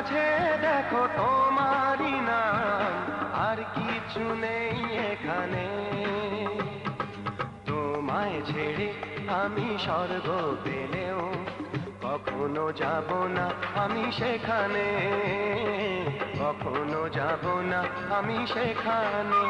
মাঝে দেখো তোমারই নাম, আর কিছু নেই এখানে। তোমায় ছেড়ে আমি স্বর্গ পেলেও কখনো যাব না আমি সেখানে, কখনো যাব না আমি সেখানে।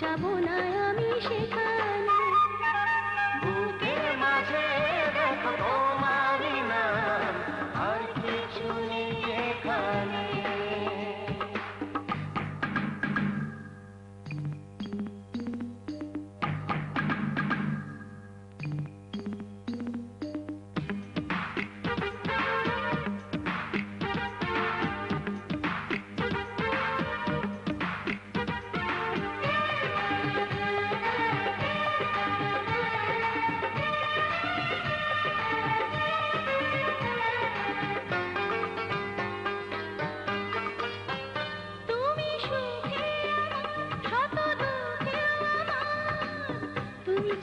যাব না আমি সেখানে। বুকের মাঝে দেখো তোমারই নাম, আর কিছু নেই এখানে।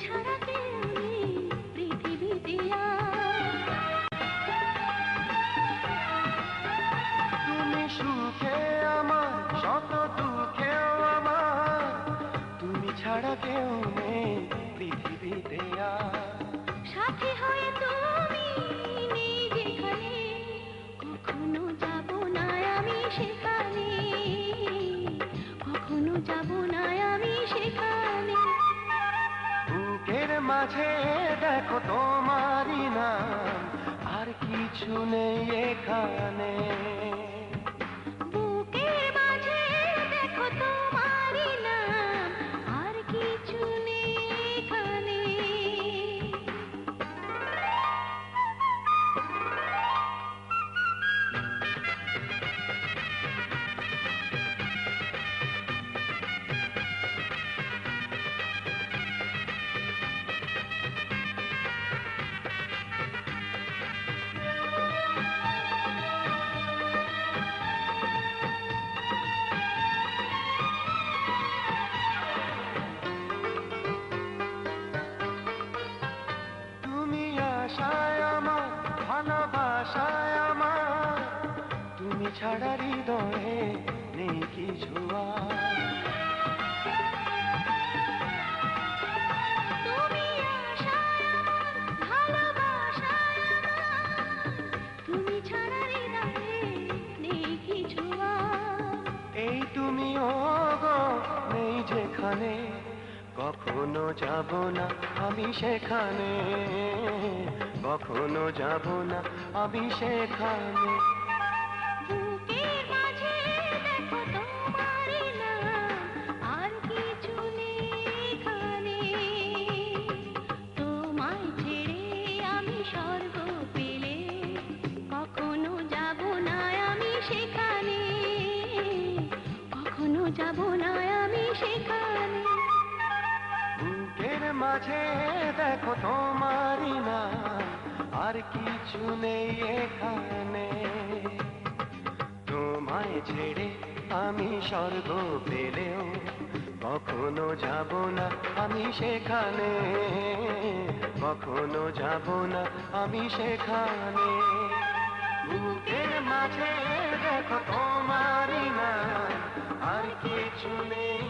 ছাড়া কেউ নেই পৃথিবীতে তুমি সুখে আমার, শত দুঃখেও আমার, তুমি ছাড়া কেউ নেই পৃথিবীতে আর। সাথী হয়ে তুমি নেই যেখানে, কখনো যাব না আমি সেখানে, কখনো যাব না আমি সেখানে। বুকের মাঝে দেখো তোমারই নাম, আর কিছু নেই এখানে। বুকের মাঝে দেখো তোমারই নাম, আর কিছু নেই এখানে। আশায় আমার, ভালোবাসায় আমার, তুমি ছাড়া হৃদয়ে নেই কিছু আর। তুমি আশায় আমার, ভালোবাসায় আমার, তুমি ছাড়া হৃদয়ে নেই কিছু আর। এই তুমি ওগো নেই যেখানে, কখনো যাব না আমি সেখানে, কখনো যাব না আমি সেখানে। বুকের মাঝে দেখো তোমারই নাম, আর কিছু নেই এখানে। তোমায় ছেড়ে আমি স্বর্গ পেলে কখনো যাব না আমি সেখানে, কখনো যাব না আমি সেখানে। বুকের মাঝে দেখো তোমারই নাম, আর কিছু নেই এখানে। তোমায় ছেড়ে আমি স্বর্গ পেলেও কখনো যাব না আমি সেখানে, কখনো যাব না আমি সেখানে। বুকের মাঝে দেখো তোমারই নাম, আর কিছু নেই